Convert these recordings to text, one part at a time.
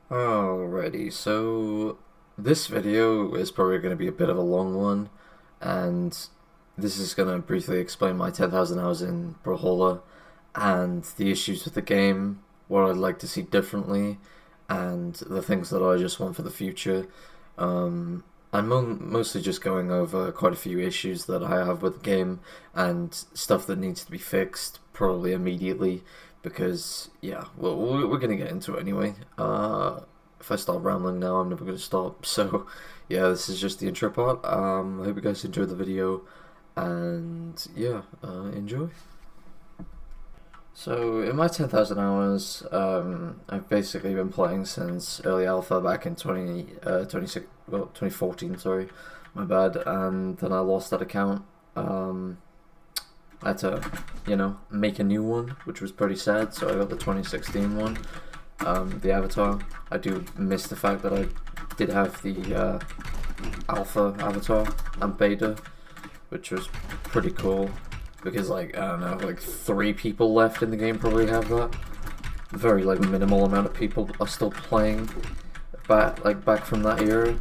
Alrighty, so this video is probably going to be a bit of a long one, and this is going to briefly explain my 10,000 hours in Brawlhalla and the issues with the game, what I'd like to see differently, and the things that I just want for the future. I'm mostly just going over quite a few issues that I have with the game and stuff that needs to be fixed, probably immediately. Because, yeah, well, we're going to get into it anyway. If I start rambling now, I'm never going to stop. So, yeah, this is just the intro part. I hope you guys enjoyed the video. And, yeah, enjoy. So, in my 10,000 hours, I've basically been playing since early alpha back in 2014, sorry. My bad. And then I lost that account. I had to, make a new one, which was pretty sad, so I got the 2016 one, the avatar. I do miss the fact that I did have the alpha avatar and beta, which was pretty cool, because, I don't know, 3 people left in the game probably have that. Very, minimal amount of people are still playing back from that era.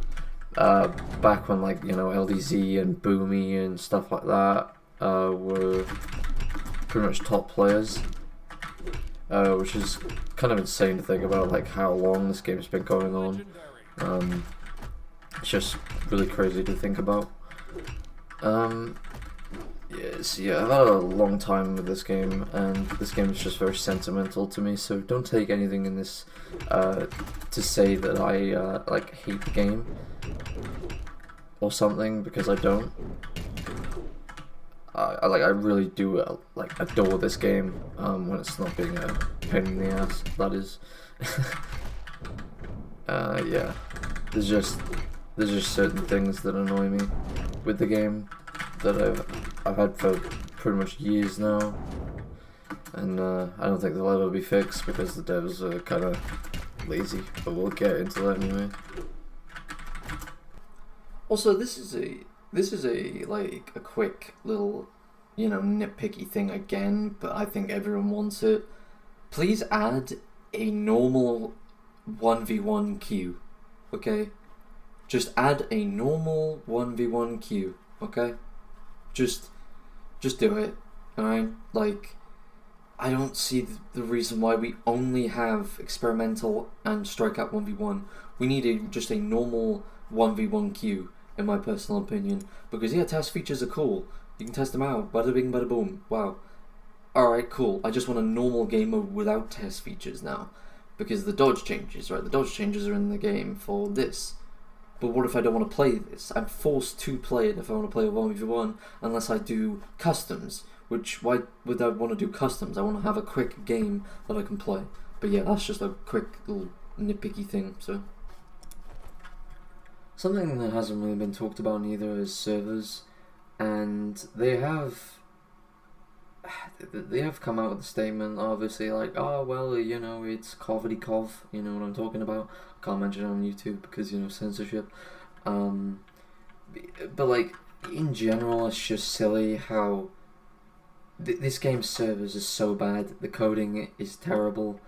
Back when, LDZ and Boomy and stuff like that were pretty much top players, which is kind of insane to think about, how long this game's been going on. It's just really crazy to think about. Yes, yeah, I've had a long time with this game, and this game is just very sentimental to me, so don't take anything in this to say that I hate the game or something, because I don't. I really do adore this game when it's not being a pain in the ass. That is, yeah. There's just certain things that annoy me with the game that I've had for pretty much years now, and I don't think they'll ever be fixed because the devs are kind of lazy. But we'll get into that anyway. Also, this is a quick little, nitpicky thing again, but I think everyone wants it. Please add a normal 1v1 queue, okay? Just add a normal 1v1 queue, okay? Just do it, alright? I don't see the reason why we only have experimental and strikeout 1v1. We need just a normal 1v1 queue, in my personal opinion, because yeah, test features are cool. You can test them out, bada bing, bada boom. Wow. Alright, cool. I just want a normal game mode without test features now, because the dodge changes, right? The dodge changes are in the game for this. But what if I don't want to play this? I'm forced to play it if I want to play a 1v1, unless I do customs. Which, why would I want to do customs? I want to have a quick game that I can play. But yeah, that's just a quick little nitpicky thing, so. Something that hasn't really been talked about neither is servers, and they have come out with a statement, obviously, oh well, it's Covity Cov, you know what I'm talking about. Can't mention it on YouTube because, censorship. But in general, it's just silly how this game's servers is so bad. The coding is terrible.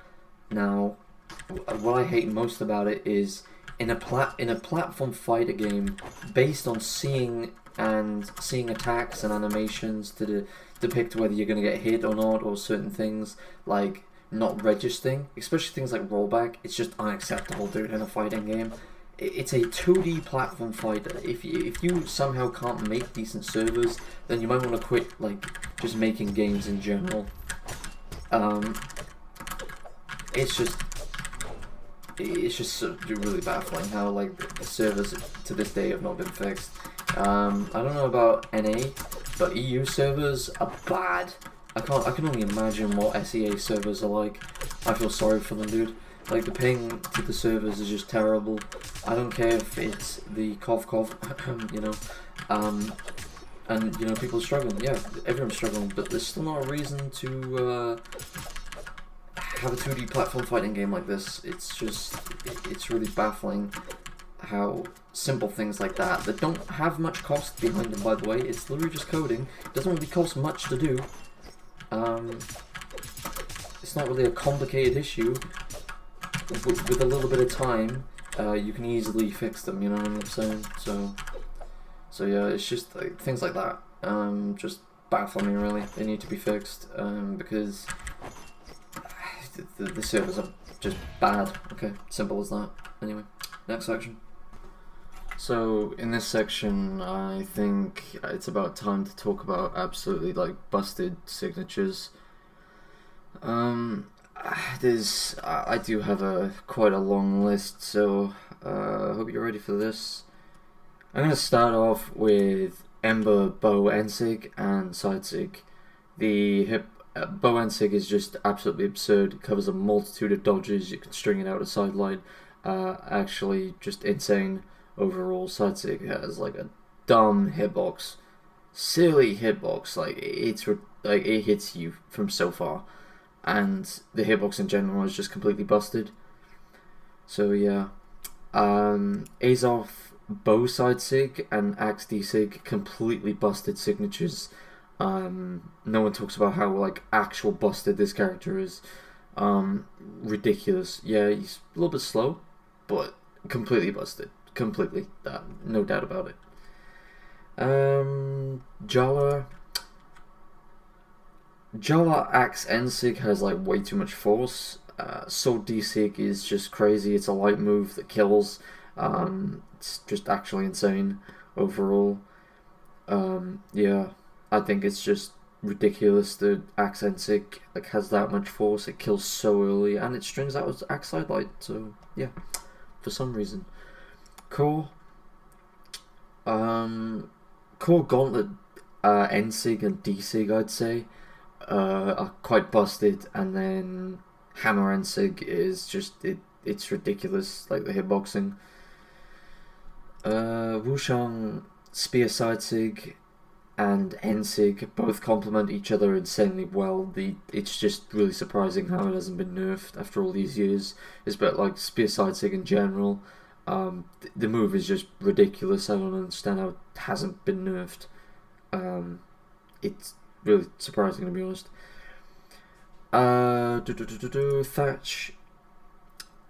Now, what I hate most about it is in a platform fighter game based on seeing attacks and animations to depict whether you're going to get hit or not, or certain things not registering, especially things like rollback. It's just unacceptable, dude, in a fighting game. It's a 2D platform fighter. If you somehow can't make decent servers, then you might want to quit just making games in general. It's just really baffling how the servers to this day have not been fixed. I don't know about NA, but EU servers are bad. I can only imagine what SEA servers are like. I feel sorry for them, dude. The ping to the servers is just terrible. I don't care if it's the cov, and people are struggling. Yeah, everyone's struggling, but there's still not a reason to have a 2D platform fighting game like this. It's really baffling how simple things like that don't have much cost behind them, by the way. It's literally just coding. It doesn't really cost much to do. It's not really a complicated issue. with a little bit of time, you can easily fix them. You know what I'm saying? So yeah, it's just like, things like that. Just baffle me really. They need to be fixed because the servers are just bad. Okay, simple as that. Anyway, next section. So in this section, I think it's about time to talk about absolutely like busted signatures. I do have quite a long list, so I hope you're ready for this. I'm gonna start off with Ember, Bow, Ensig, and Side Sig. The Bow Ensig is just absolutely absurd. It covers a multitude of dodges. You can string it out a sideline. Actually, just insane. Overall, Side Sig has like a dumb hitbox, silly hitbox. Like it hits you from so far, and the hitbox in general is just completely busted. So yeah, Azov, Bow Side Sig, and Axe D Sig completely busted signatures. No one talks about how like actual busted this character is. Ridiculous. Yeah, he's a little bit slow, but completely busted. Completely, no doubt about it. Jala Axe Ensig has like way too much force. Sword D-Sig is just crazy. It's a light move that kills. It's just actually insane overall. Yeah, I think it's just ridiculous that Axe Ensig like has that much force. It kills so early, and it strings out with Axe Sidelight. So yeah, for some reason. Core Gauntlet, Ensig and D-Sig, I'd say, are quite busted, and then Hammer Ensig is just it's ridiculous, like the hitboxing. Wushang Spear Side Sig and Ensig both complement each other insanely well. It's just really surprising how it hasn't been nerfed after all these years. It's about like Spear Side Sig in general. The move is just ridiculous. I don't understand how it hasn't been nerfed. It's really surprising, to be honest. Thatch.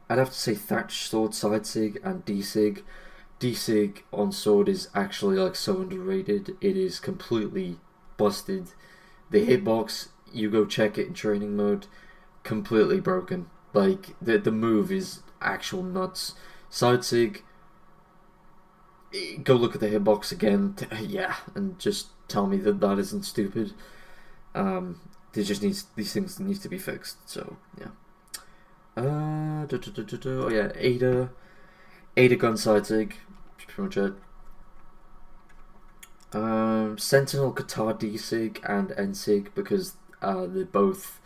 I'd have to say Thatch, Sword, Side Sig, and D-Sig. D-Sig on Sword is actually like so underrated. It is completely busted. The hitbox, you go check it in training mode, completely broken. Like the move is actual nuts. Side Sig, go look at the hitbox again, yeah, and just tell me that isn't stupid. These things need to be fixed. So yeah. Oh yeah, Ada Gun Side Sig, pretty much it. Sentinel Qatar D Sig and N Sig because they're both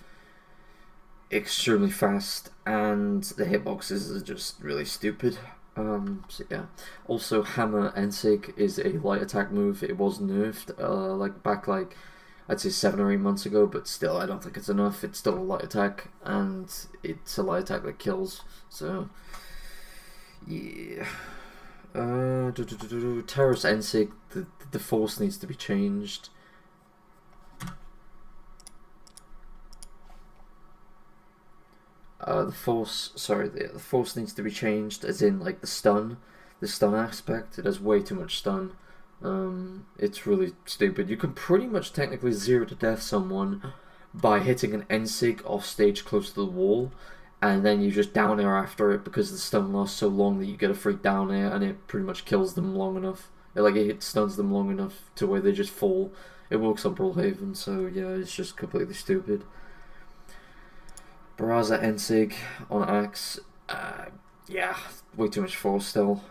extremely fast, and the hitboxes are just really stupid. So yeah. Also, Hammer Ensig is a light attack move. It was nerfed back I'd say 7 or 8 months ago, but still I don't think it's enough. It's still a light attack, and it's a light attack that kills. So yeah. Terrace Ensig, the force needs to be changed. The force needs to be changed, as in like the stun aspect. It has way too much stun. It's really stupid. You can pretty much technically 0 to death someone by hitting an Ensig off stage close to the wall, and then you just down air after it because the stun lasts so long that you get a free down air, and it pretty much kills them long enough. It stuns them long enough to where they just fall. It works on Brawlhalla, so yeah, it's just completely stupid. Barraza Ensig on Axe, yeah, way too much force still.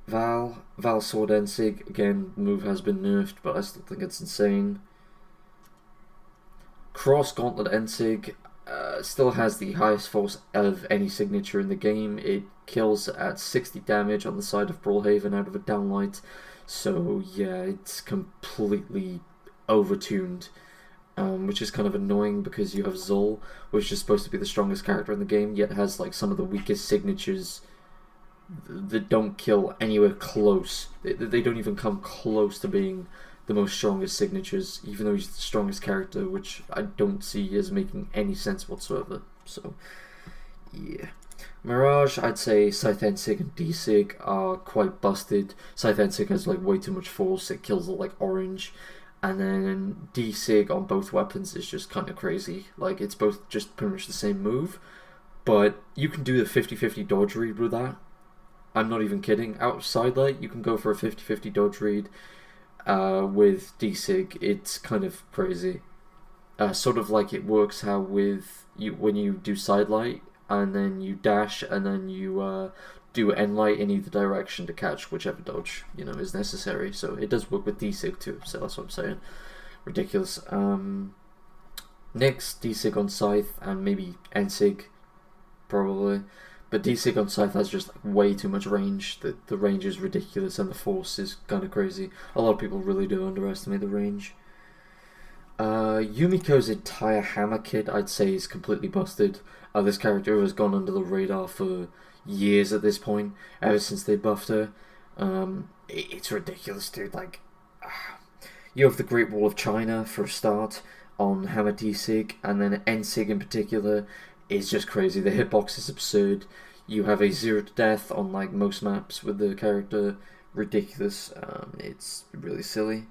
Val Sword Ensig, again, the move has been nerfed, but I still think it's insane. Cross Gauntlet Ensig still has the highest force of any signature in the game. It kills at 60 damage on the side of Brawlhalla out of a downlight, so yeah, it's completely overtuned. Which is kind of annoying because you have Zol, which is supposed to be the strongest character in the game, yet has like some of the weakest signatures that don't kill anywhere close. They don't even come close to being the most strongest signatures, even though he's the strongest character, which I don't see as making any sense whatsoever. So yeah. Mirage, I'd say Scythe N-Sig and D-Sig are quite busted. Scythe N-Sig has like way too much force, it kills it like orange. And then D-Sig on both weapons is just kind of crazy. Like, it's both just pretty much the same move. But you can do the 50-50 dodge read with that. I'm not even kidding. Out of sidelight, you can go for a 50-50 dodge read with D-Sig. It's kind of crazy. Sort of like it works how with you when you do sidelight, and then you dash, and then you do N-light in either direction to catch whichever dodge, you know, is necessary. So it does work with D-Sig too, so that's what I'm saying. Ridiculous. Next, D-Sig on Scythe, and maybe N-Sig, probably. But D-Sig on Scythe has just like, way too much range. The range is ridiculous, and the force is kind of crazy. A lot of people really do underestimate the range. Yumiko's entire hammer kit, I'd say, is completely busted. This character has gone under the radar for years at this point, ever since they buffed her. It's ridiculous, dude. Like, you have the Great Wall of China for a start on Hammer D-Sig, and then N-Sig in particular is just crazy. The hitbox is absurd. You have a 0 to death on like most maps with the character. Ridiculous. It's really silly.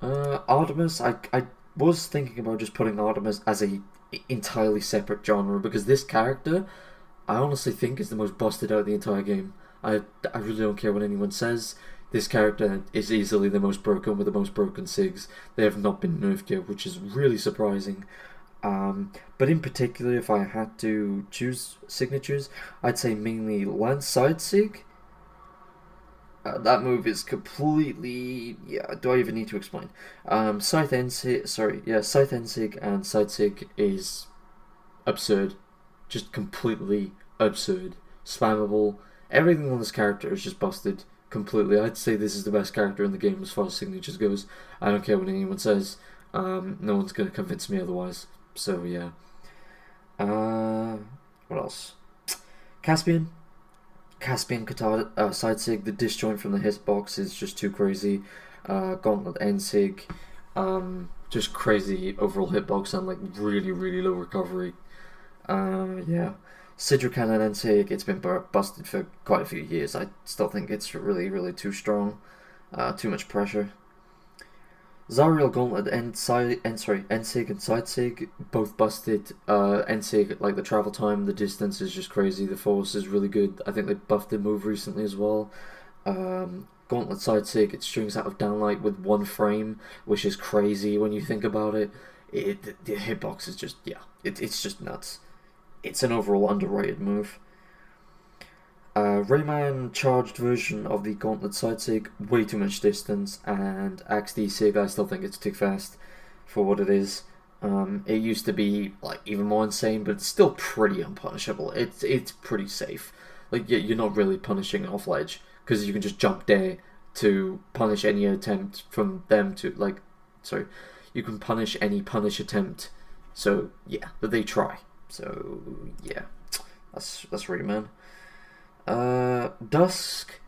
Artemis, I was thinking about just putting Artemis as a entirely separate genre, because this character, I honestly think, is the most busted out of the entire game. I really don't care what anyone says. This character is easily the most broken with the most broken Sigs. They have not been nerfed yet, which is really surprising. But in particular, if I had to choose signatures, I'd say mainly Lance Side Sig. That move is completely, yeah, do I even need to explain? Scythe N-Sig, Scythe N-Sig and Side Sig is absurd. Just completely absurd. Spammable. Everything on this character is just busted completely. I'd say this is the best character in the game as far as signatures goes. I don't care what anyone says. No one's going to convince me otherwise. So, yeah. What else? Caspian Katana, Side Sig, the disjoint from the hitbox is just too crazy. Gauntlet N-Sig, just crazy overall hitbox and like really, really low recovery. Yeah. Sidra Cannon N-Sig, it's been busted for quite a few years. I still think it's really, really too strong. Too much pressure. Zariel Gauntlet N-Sig and Side Sig, both busted. N-Sig, like the travel time, the distance is just crazy. The force is really good. I think they buffed the move recently as well. Gauntlet Side Sig, it strings out of downlight with 1 frame, which is crazy when you think about it. The hitbox is just, yeah, it's just nuts. It's an overall underrated move. Rayman charged version of the Gauntlet Side Sig, way too much distance, and Axe D-Sig, I still think it's too fast for what it is. It used to be like even more insane, but it's still pretty unpunishable. It's pretty safe. Like, you're not really punishing off ledge, because you can just jump there to punish any attempt from them to, like, sorry, you can punish any punish attempt. So yeah, but they try. So yeah, that's Rayman. Dusk,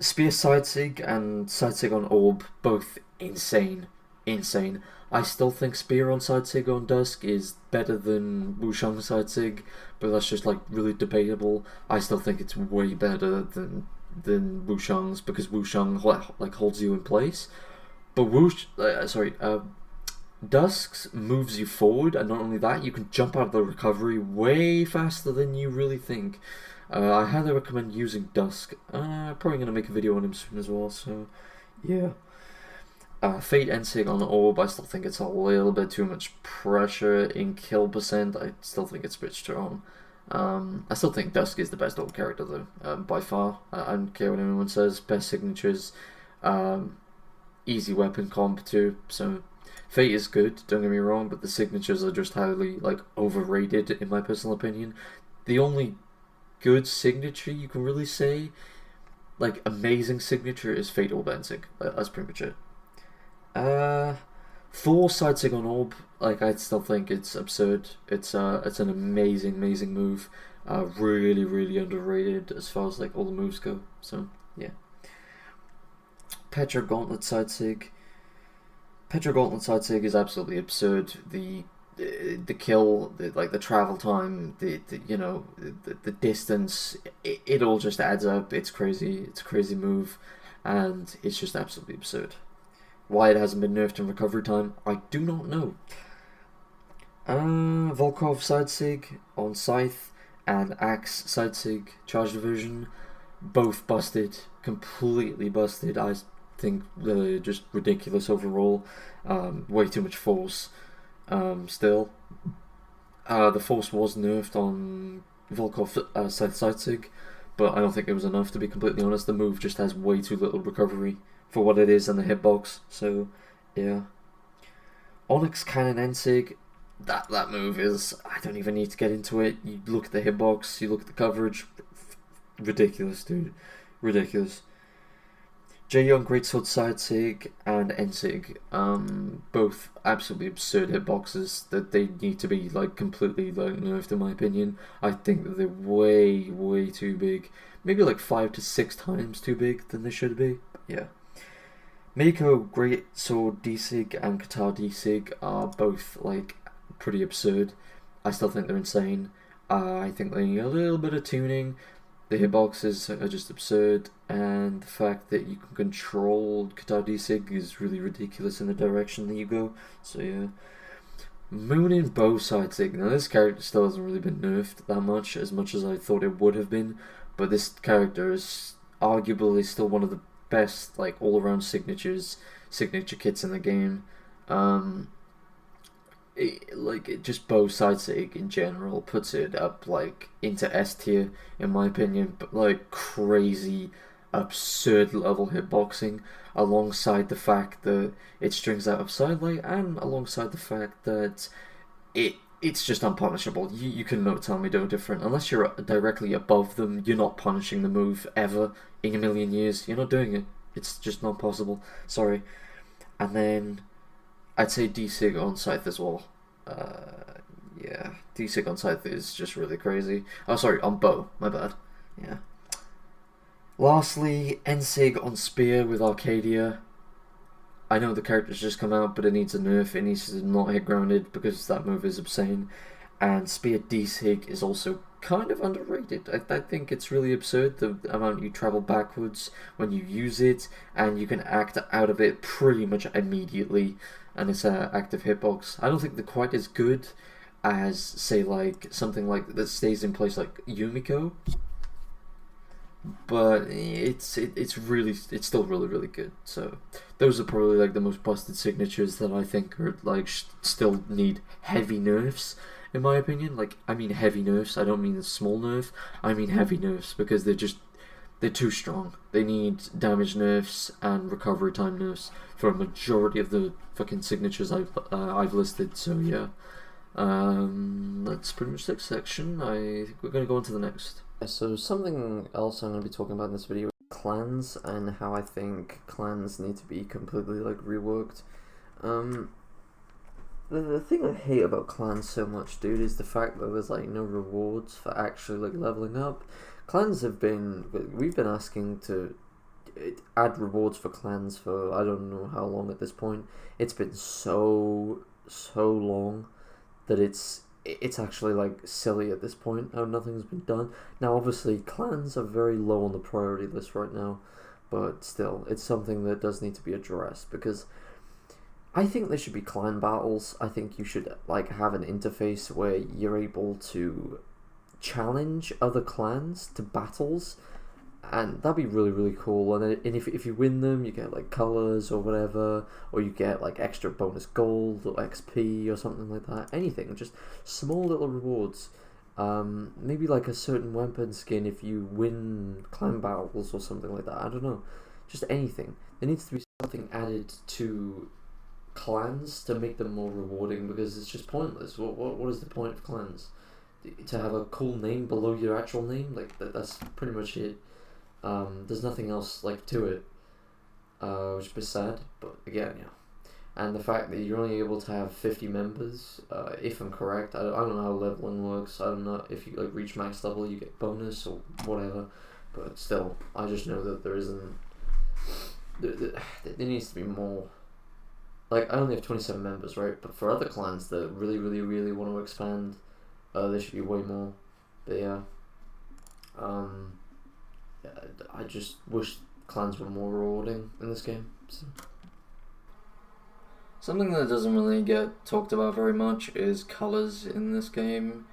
Spear Side Sig and Side Sig on Orb, both insane. I still think Spear on Side Sig on Dusk is better than Wushang Side Sig, but that's just like really debatable. I still think it's way better than Wushang's, because Wushang like holds you in place, but Dusk's moves you forward, and not only that, you can jump out of the recovery way faster than you really think. I highly recommend using Dusk. Probably going to make a video on him soon as well, so yeah. Fate N-Sig on Orb, I still think it's a little bit too much pressure in kill percent. I still think it's a bit strong. I still think Dusk is the best Orb character though, by far. I don't care what anyone says. Best signatures, easy weapon comp too, so Fate is good, don't get me wrong, but the signatures are just highly like overrated in my personal opinion. The only good signature you can really say, like amazing signature, is Fate Orb N-Sig. That's pretty much it. 4 Side Sig on Orb, like I still think it's absurd. It's an amazing move. Really underrated as far as like all the moves go. So yeah. Petra Gauntlet Side Sig. Petra Gauntlet Side Sig is absolutely absurd. The the kill, like the travel time, the distance, it all just adds up. It's crazy. It's a crazy move, and it's just absolutely absurd. Why it hasn't been nerfed in recovery time, I do not know. Volkov side sig on Scythe and Axe side sig charge diversion, both busted, completely busted. I think just ridiculous overall. Way too much force. Still, the force was nerfed on Volkov side sig, but I don't think it was enough, to be completely honest. The move just has way too little recovery for what it is in the hitbox. So yeah, Onyx Cannon Ensig. That move is, I don't even need to get into it. You look at the hitbox, you look at the coverage, ridiculous, dude, ridiculous. J-Young Greatsword Side Sig and Ensig, both absolutely absurd hitboxes that they need to be like completely like nerfed, in my opinion. I think that they're way too big, maybe like 5 to 6 times too big than they should be. But yeah. Miko Greatsword D-Sig and Qatar D-Sig are both like pretty absurd. I still think they're insane. I think they need a little bit of tuning. The hitboxes are just absurd, and the fact that you can control Qatar D-Sig is really ridiculous in the direction that you go. So yeah. Moon and Bow side sig. Now this character still hasn't really been nerfed that much as I thought it would have been, but this character is arguably still one of the best like all-around signature kits in the game. Just bow side sig in general puts it up like into S tier in my opinion, but like crazy absurd level hitboxing, alongside the fact that it strings out of sidelight, and alongside the fact that it's just unpunishable. You can not tell me no different. Unless you're directly above them, you're not punishing the move ever in a million years. You're not doing it. It's just not possible. Sorry. And then I'd say D-Sig on Scythe as well. Yeah, D-Sig on Scythe is just really crazy. Oh, sorry, on Bow. My bad. Yeah. Lastly, N-Sig on Spear with Arcadia. I know the character's just come out, but it needs a nerf. It needs to not hit grounded because that move is insane. And Spear D-Sig is also kind of underrated. I think it's really absurd the amount you travel backwards when you use it, and you can act out of it pretty much immediately, and it's an active hitbox. I don't think they're quite as good as, say, like something like that stays in place like Yumiko, but it's still really good. So those are probably like the most busted signatures that I think are like still need heavy nerfs, in my opinion. Like, I mean heavy nerfs. I don't mean a small nerf. I mean heavy nerfs, because they're too strong. They need damage nerfs and recovery time nerfs for a majority of the fucking signatures I've listed. So yeah, that's pretty much this section. I think we're gonna go on to the next. So something else I'm gonna be talking about in this video: clans, and how I think clans need to be completely like reworked. The thing I hate about clans so much, dude, is the fact that there's like no rewards for actually like leveling up. Clans we've been asking to add rewards for clans for I don't know how long at this point. It's been so long that it's actually like silly at this point how nothing's been done. Now obviously clans are very low on the priority list right now, but still it's something that does need to be addressed, because I think there should be clan battles. I think you should like have an interface where you're able to challenge other clans to battles, and that'd be really cool. And if you win them, you get like colors or whatever, or you get like extra bonus gold or XP or something like that. Anything, just small little rewards. Maybe like a certain weapon skin if you win clan battles or something like that. I don't know, just anything. There needs to be something added to clans to make them more rewarding, because it's just pointless. What is the point of clans? To have a cool name below your actual name? Like that's pretty much it. There's nothing else like to it, which is a bit sad, but again, yeah. And the fact that you're only able to have 50 members, if I'm correct. I don't know how leveling works. I don't know if you like reach max level you get bonus or whatever, but still, I just know that there isn't. There needs to be more like, I only have 27 members, right? But for other clans that really want to expand, there should be way more. But yeah, I just wish clans were more rewarding in this game. So. Something that doesn't really get talked about very much is colors in this game.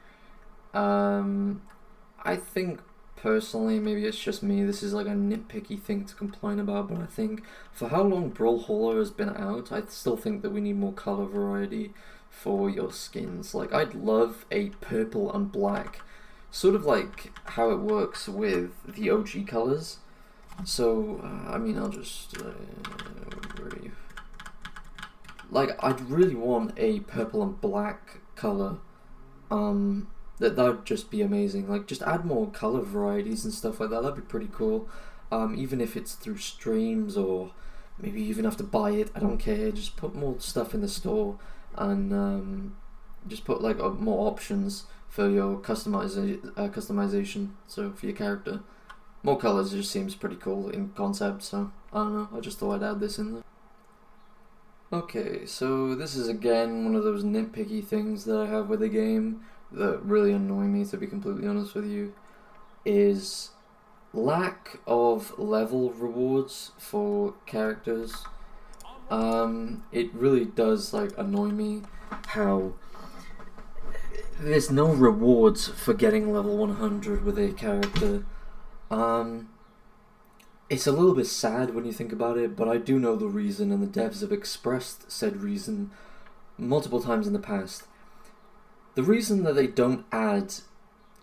I think personally, maybe it's just me, this is like a nitpicky thing to complain about, but I think for how long Brawlhalla has been out, I still think that we need more color variety for your skins. Like, I'd love a purple and black, sort of like how it works with the OG colors. So, I mean, I'll just... like, I'd really want a purple and black color. That would just be amazing. Like, just add more color varieties and stuff like that. That'd be pretty cool. Even if it's through streams or maybe you even have to buy it. I don't care. Just put more stuff in the store and just put like more options for your customization. So for your character, more colors just seems pretty cool in concept. So I don't know. I just thought I'd add this in there. Okay, so this is again one of those nitpicky things that I have with the game that really annoy me, to be completely honest with you, is lack of level rewards for characters. It really does like annoy me how there's no rewards for getting level 100 with a character. It's a little bit sad when you think about it, but I do know the reason, and the devs have expressed said reason multiple times in the past. The reason that they don't add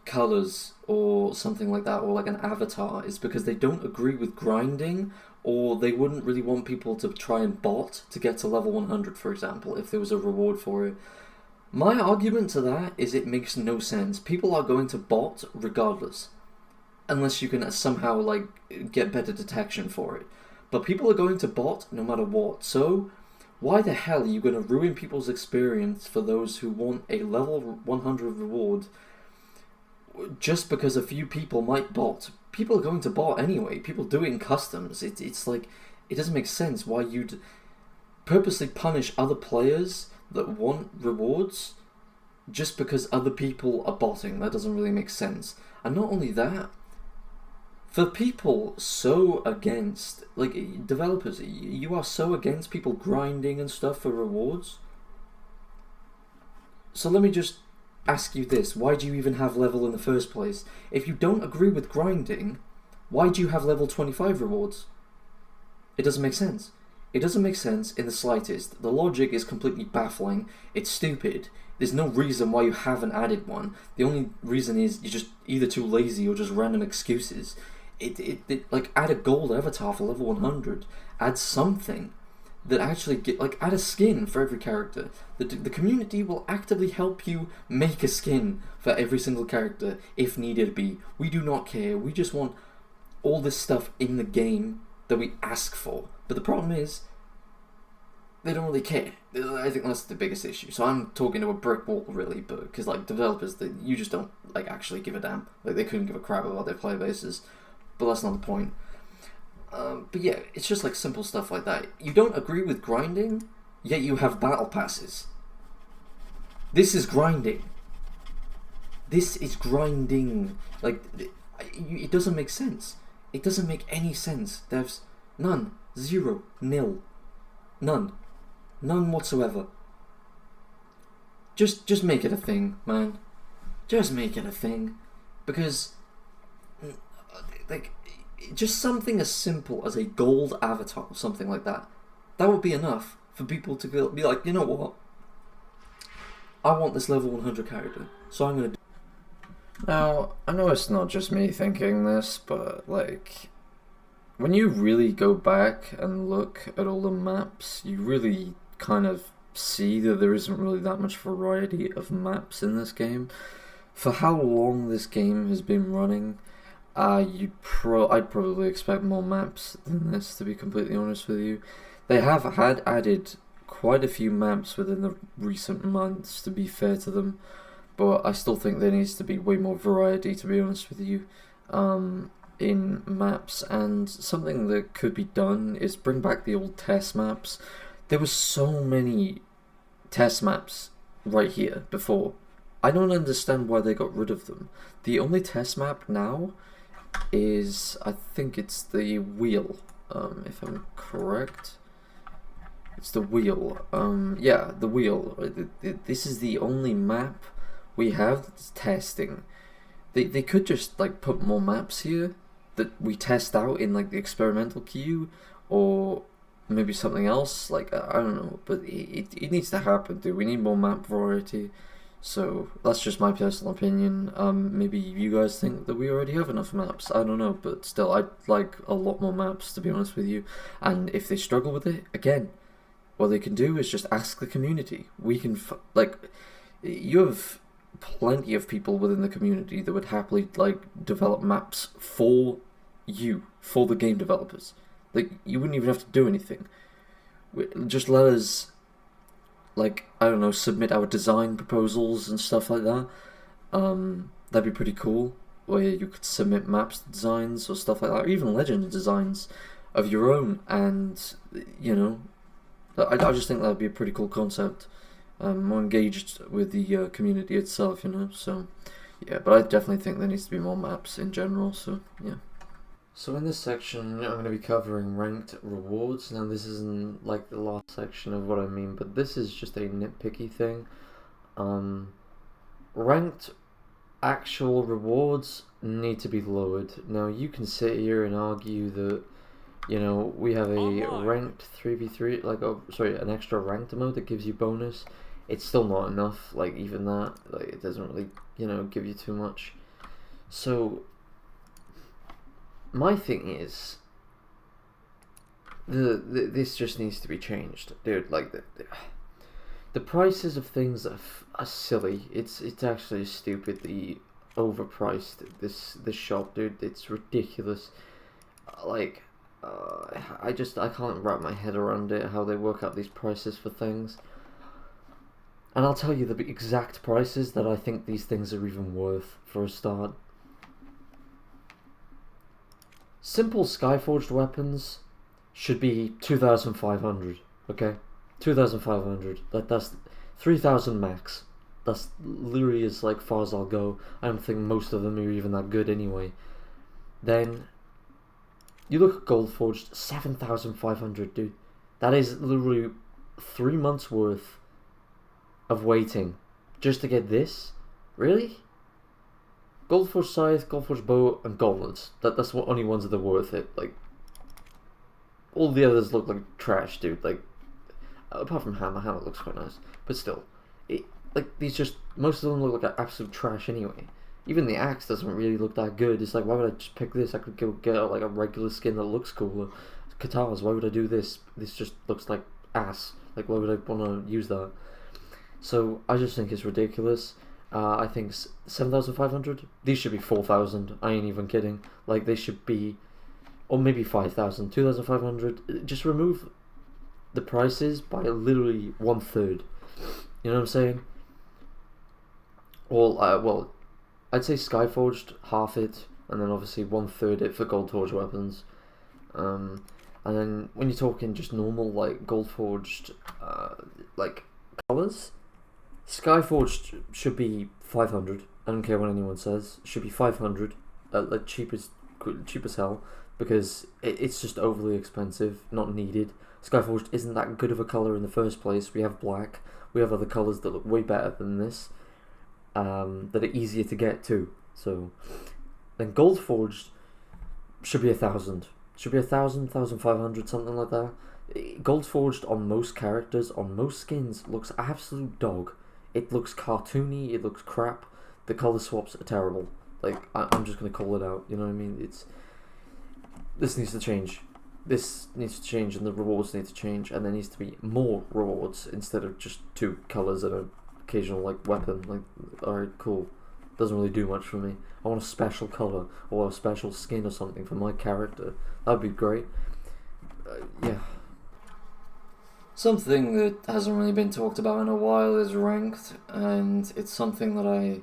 colors or something like that, or like an avatar, is because they don't agree with grinding, or they wouldn't really want people to try and bot to get to level 100, for example, if there was a reward for it. My argument to that is it makes no sense. People are going to bot regardless, unless you can somehow like get better detection for it. But people are going to bot no matter what, so why the hell are you going to ruin people's experience for those who want a level 100 reward just because a few people might bot? People are going to bot anyway. People do it in customs. It's like, it doesn't make sense why you'd purposely punish other players that want rewards just because other people are botting. That doesn't really make sense. And not only that, for people so against, like, developers, you are so against people grinding and stuff for rewards. So let me just ask you this. Why do you even have level in the first place? If you don't agree with grinding, why do you have level 25 rewards? It doesn't make sense. It doesn't make sense in the slightest. The logic is completely baffling. It's stupid. There's no reason why you haven't added one. The only reason is you're just either too lazy or just random excuses. Like, add a gold avatar for level 100. Add something that actually add a skin for every character. The community will actively help you make a skin for every single character if needed be. We do not care. We just want all this stuff in the game that we ask for. But the problem is, they don't really care. I think that's the biggest issue. So I'm talking to a brick wall, really, but because like developers, you just don't like actually give a damn. Like, they couldn't give a crap about their player bases. But that's not the point. But yeah, it's just like simple stuff like that. You don't agree with grinding, yet you have battle passes. This is grinding. This is grinding. Like, it doesn't make sense. It doesn't make any sense. There's none. 0. Nil. None. None whatsoever. Just make it a thing, man. Just make it a thing. Because, like, just something as simple as a gold avatar or something like that. That would be enough for people to be like, you know what? I want this level 100 character, so I'm going to do it. Now, I know it's not just me thinking this, but, like, when you really go back and look at all the maps, you really kind of see that there isn't really that much variety of maps in this game. For how long this game has been running, I'd probably expect more maps than this, to be completely honest with you. They have added quite a few maps within the recent months, to be fair to them, but I still think there needs to be way more variety, to be honest with you, in maps. And something that could be done is bring back the old test maps. there were so many test maps right here before. I don't understand why they got rid of them. The only test map now is, I think it's the wheel, if I'm correct. It's the wheel. Yeah, the wheel. This is the only map we have that's testing. They could just like put more maps here that we test out in like the experimental queue, or maybe something else. Like I don't know, but it needs to happen, dude. We need more map variety. So that's just my personal opinion. Maybe you guys think that we already have enough maps. I don't know, but still, I'd like a lot more maps, to be honest with you. And if they struggle with it, again, what they can do is just ask the community. We can like, you have plenty of people within the community that would happily like develop maps for you, for the game developers. Like, you wouldn't even have to do anything. Just let us, like, I don't know, submit our design proposals and stuff like that. That'd be pretty cool, where you could submit maps designs or stuff like that, or even legend designs of your own, and, you know, I just think that'd be a pretty cool concept. More engaged with the community itself, you know, so, yeah, but I definitely think there needs to be more maps in general, so, yeah. So in this section, I'm going to be covering ranked rewards. Now this isn't like the last section of what I mean, but this is just a nitpicky thing. Ranked actual rewards need to be lowered. Now you can sit here and argue that, you know, we have a ranked 3v3, like, an extra ranked mode that gives you bonus. It's still not enough, like, even that, like, it doesn't really, you know, give you too much. So my thing is, this just needs to be changed, dude. Like, the prices of things are silly. It's actually stupidly overpriced. This shop, dude. It's ridiculous. Like, I can't wrap my head around it, how they work out these prices for things. And I'll tell you the exact prices that I think these things are even worth for a start. Simple Skyforged weapons should be 2,500, okay? 2,500. That's 3,000 max. That's literally as like far as I'll go. I don't think most of them are even that good anyway. Then you look at Gold Forged, 7,500, dude. That is literally 3 months worth of waiting just to get this. Really? Goldforged Scythe, Goldforged Bow, and Gauntlets. That's the only ones that are worth it. Like, all the others look like trash, dude. Like, apart from Hammer looks quite nice, but still, most of them look like absolute trash anyway. Even the axe doesn't really look that good. It's like, why would I just pick this? I could go get like a regular skin that looks cooler. Katars, why would I do this? This just looks like ass. Like, why would I want to use that? So I just think it's ridiculous. I think 7,500. These should be 4,000. I ain't even kidding. Like, they should be, or maybe 5,000. 2,500. Just remove the prices by literally 1/3. You know what I'm saying? Well, I'd say Skyforged, half it, and then obviously 1/3 it for Gold Forged weapons. And then when you're talking just normal like Gold Forged, like colors. Skyforged should be 500. I don't care what anyone says. It should be 500. Like cheap as hell, because it's just overly expensive, not needed. Skyforged isn't that good of a color in the first place. We have black. We have other colors that look way better than this. That are easier to get too. So then Gold Forged should be 1,000. Should be 1,000, 1,500, something like that. Gold Forged on most characters, on most skins, looks absolute dog. It looks cartoony, it looks crap, the colour swaps are terrible. Like, I'm just going to call it out, you know what I mean? This needs to change. This needs to change, and the rewards need to change, and there needs to be more rewards instead of just 2 colours and an occasional, like, weapon. Like, alright, cool. Doesn't really do much for me. I want a special colour, or a special skin or something for my character. That'd be great. Yeah. Something that hasn't really been talked about in a while is ranked, and it's something that I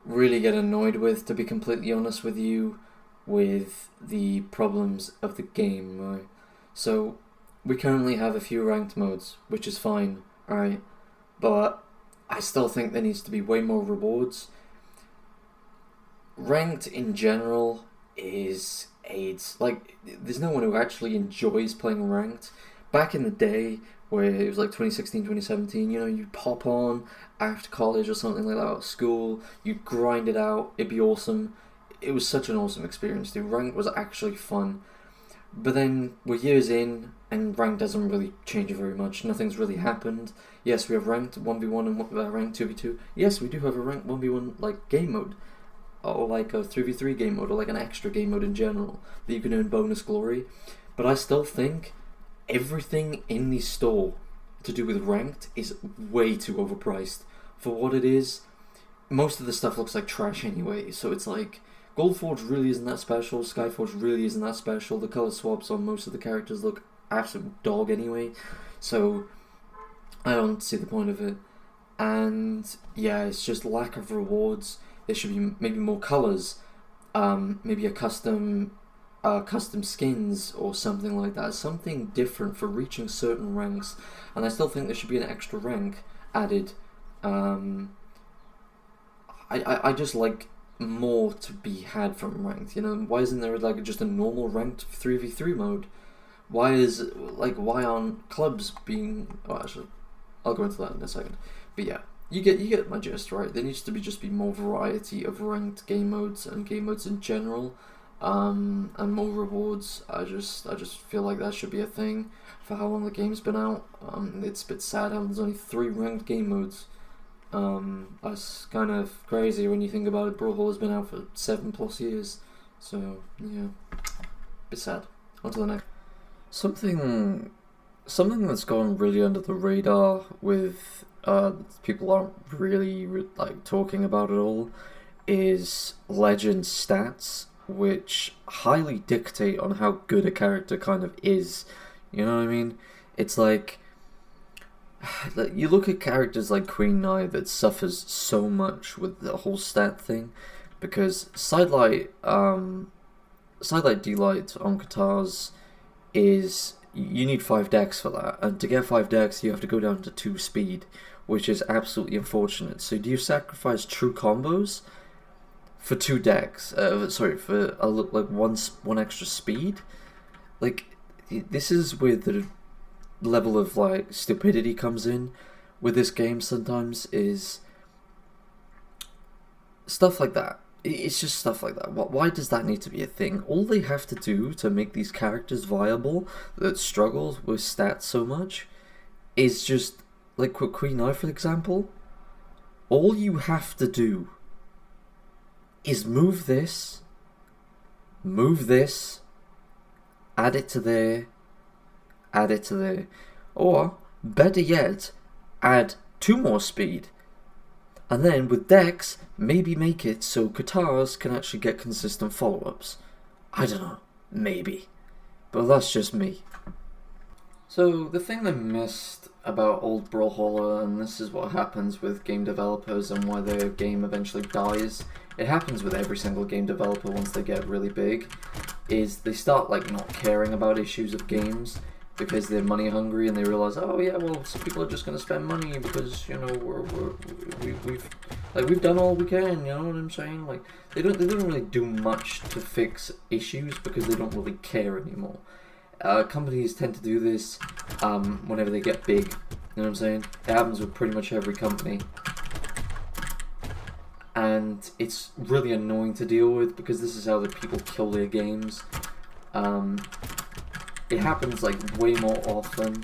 really get annoyed with, to be completely honest with you, with the problems of the game, right? So, we currently have a few ranked modes, which is fine, alright? But I still think there needs to be way more rewards. Ranked in general is AIDS. Like, there's no one who actually enjoys playing ranked. Back in the day, where it was like 2016, 2017, you know, you'd pop on after college or something like that at school, you'd grind it out, it'd be awesome. It was such an awesome experience, dude. Ranked was actually fun. But then we're years in, and ranked doesn't really change very much. Nothing's really happened. Yes, we have ranked 1v1 and ranked 2v2. Yes, we do have a ranked 1v1 like game mode, or like a 3v3 game mode, or like an extra game mode in general that you can earn bonus glory. But I still think everything in the store to do with ranked is way too overpriced for what it is. Most of the stuff looks like trash anyway, so it's like Goldforge really isn't that special, Skyforge really isn't that special, the color swaps on most of the characters look absolute dog anyway, so I don't see the point of it. And yeah, it's just lack of rewards. There should be maybe more colors, maybe a custom skins or something like that, something different for reaching certain ranks. And I still think there should be an extra rank added. I just like more to be had from ranked, you know. Why isn't there like just a normal ranked 3v3 mode? Why aren't clubs being, oh, actually I'll go into that in a second. But yeah, you get my gist, right? There needs to be more variety of ranked game modes and game modes in general, and more rewards. I just feel like that should be a thing for how long the game's been out. It's a bit sad how there's only 3 ranked game modes. That's kind of crazy when you think about it. Brawlhalla's been out for 7+ years, so yeah, bit sad. On to the next. Something that's gone really under the radar with people aren't really like talking about it all is legend stats, which highly dictate on how good a character kind of is. You know what I mean? It's like you look at characters like Queen Nai that suffers so much with the whole stat thing, because sidelight delight on Katars is you need 5 decks for that, and to get 5 decks you have to go down to 2 speed, which is absolutely unfortunate. So do you sacrifice true combos for 2 decks? For one extra speed? Like, this is where the level of like stupidity comes in with this game sometimes, is stuff like that. It's just stuff like that. Why does that need to be a thing? All they have to do to make these characters viable that struggle with stats so much is just, like Queen Nai for example, all you have to do is move this, add it to there, or better yet, add 2 more speed, and then with decks maybe make it so Katars can actually get consistent follow-ups. I don't know, maybe, but that's just me. So the thing I missed about old Brawlhalla, and this is what happens with game developers and why their game eventually dies, it happens with every single game developer once they get really big, is they start like not caring about issues of games because they're money hungry, and they realize, oh yeah, well, some people are just gonna spend money because, you know, we've done all we can, you know what I'm saying? Like they don't really do much to fix issues because they don't really care anymore. Companies tend to do this whenever they get big, you know what I'm saying? It happens with pretty much every company, and it's really annoying to deal with because this is how the people kill their games. It happens like way more often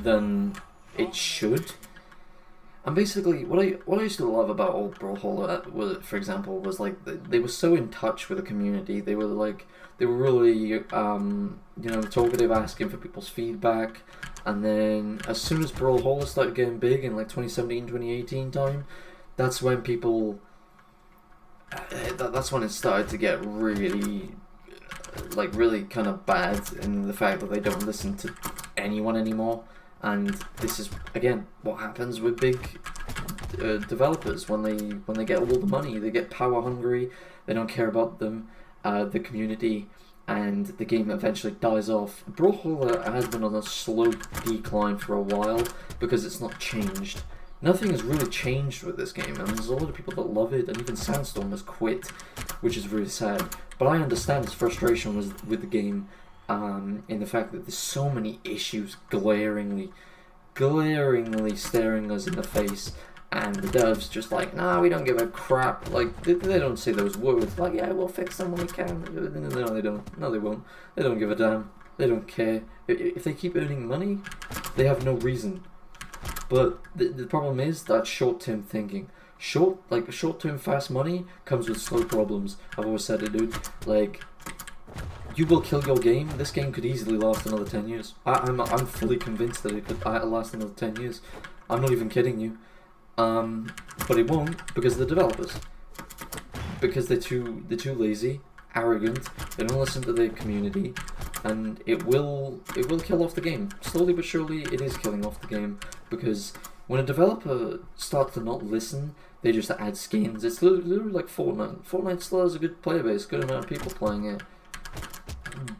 than it should. And basically, what I used to love about old Brawlhalla, for example, was like they were so in touch with the community. They were really talkative, asking for people's feedback. And then as soon as Brawlhalla started getting big in like 2017, 2018 time, that's when people, that's when it started to get really kind of bad in the fact that they don't listen to anyone anymore. And this is again what happens with big developers when they get all the money. They get power hungry. They don't care about them, the community, and the game eventually dies off. Brawlhalla has been on a slow decline for a while because it's not changed. Nothing has really changed with this game, and there's a lot of people that love it, and even Sandstorm has quit, which is really sad. But I understand his frustration with the game, in the fact that there's so many issues glaringly staring us in the face, and the devs just like, nah, we don't give a crap. Like, they don't say those words, like, yeah, we'll fix them when we can. No, they don't. No, they won't. They don't give a damn. They don't care. If they keep earning money, they have no reason. But the problem is that short-term thinking. Short-term fast money comes with slow problems. I've always said it, dude. Like, you will kill your game. This game could easily last another 10 years. I'm fully convinced that it could last another 10 years. I'm not even kidding you. But it won't because of the developers. Because they're too lazy, arrogant. They don't listen to their community, and it will kill off the game. Slowly but surely, it is killing off the game, because when a developer starts to not listen, they just add skins. It's literally like Fortnite. Fortnite still has a good player base, good amount of people playing it,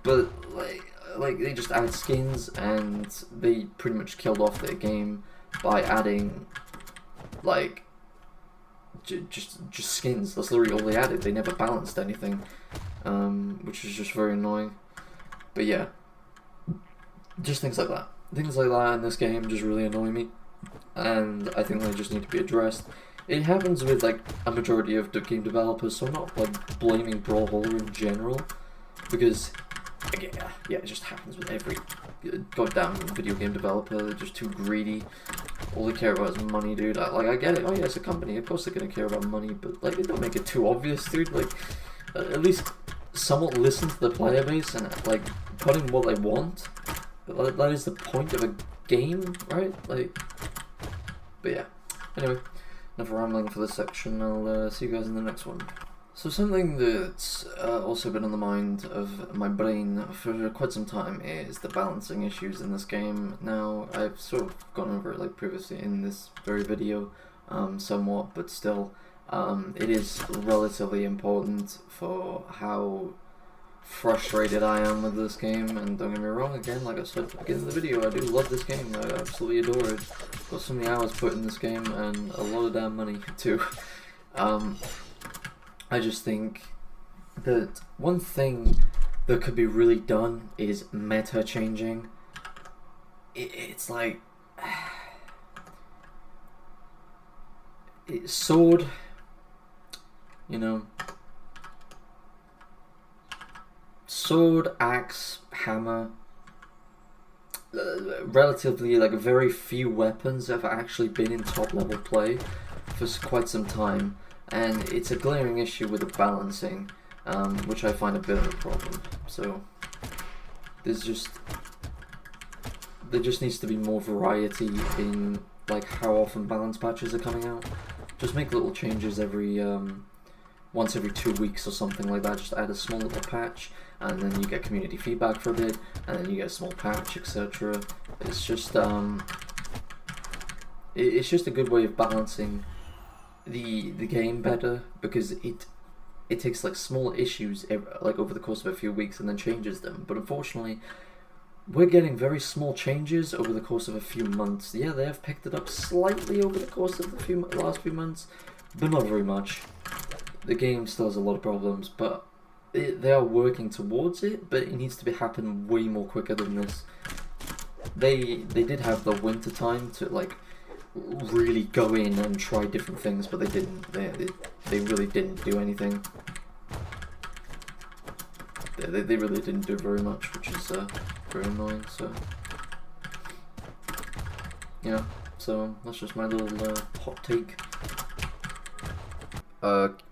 but like they just add skins, and they pretty much killed off their game by adding like just skins. That's literally all they added. They never balanced anything, which is just very annoying. But yeah, just things like that. Things like that in this game just really annoy me, and I think they just need to be addressed. It happens with like a majority of the game developers, so I'm not like blaming Brawlhalla in general, because yeah, it just happens with every goddamn video game developer. They're just too greedy. All they care about is money, dude. I get it. Oh yeah, it's a company. Of course they're gonna care about money, but like, they don't make it too obvious, dude. Like, at least somewhat listen to the player base and like put in what they want. But that is the point of a game, right? Like, but yeah. Anyway, enough rambling for this section. I'll see you guys in the next one. So something that's also been on the mind of my brain for quite some time is the balancing issues in this game. Now, I've sort of gone over it like previously in this very video, somewhat, but still, it is relatively important for how frustrated I am with this game. And don't get me wrong, again, like I said at the beginning of the video, I do love this game. I absolutely adore it. Got so many hours put in this game, and a lot of damn money too. I just think that one thing that could be really done is meta changing. It's like sword, you know, sword, axe, hammer. Relatively, like, very few weapons have actually been in top level play for quite some time. And it's a glaring issue with the balancing, which I find a bit of a problem. So there just needs to be more variety in like how often balance patches are coming out. Just make little changes every once every 2 weeks or something like that. Just add a small little patch, and then you get community feedback for a bit, and then you get a small patch, etc. It's just it's just a good way of balancing the game better, because it takes like small issues like over the course of a few weeks and then changes them. But unfortunately, we're getting very small changes over the course of a few months. Yeah, they have picked it up slightly over the course of the last few months, but not very much. The game still has a lot of problems, but they are working towards it. But it needs to happen way more quicker than this. They did have the winter time to like really go in and try different things, but they didn't. They really didn't do anything. They really didn't do very much, which is very annoying. So yeah, so that's just my little hot take.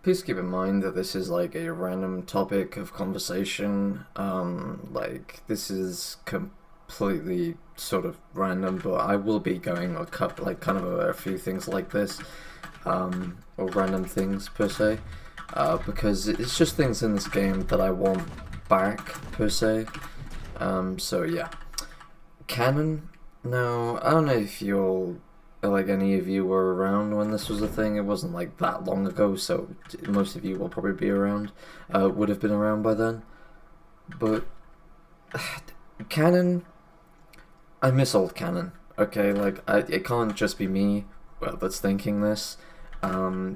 Please keep in mind that this is like a random topic of conversation. Like, this is completely sort of random, but I will be going a few things like this, or random things per se, because it's just things in this game that I want back per se. So yeah, canon. Now, I don't know if any of you were around when this was a thing. It wasn't like that long ago, so most of you will probably be around, would have been around by then. But canon, I miss old canon. Okay, like it can't just be me that's thinking this.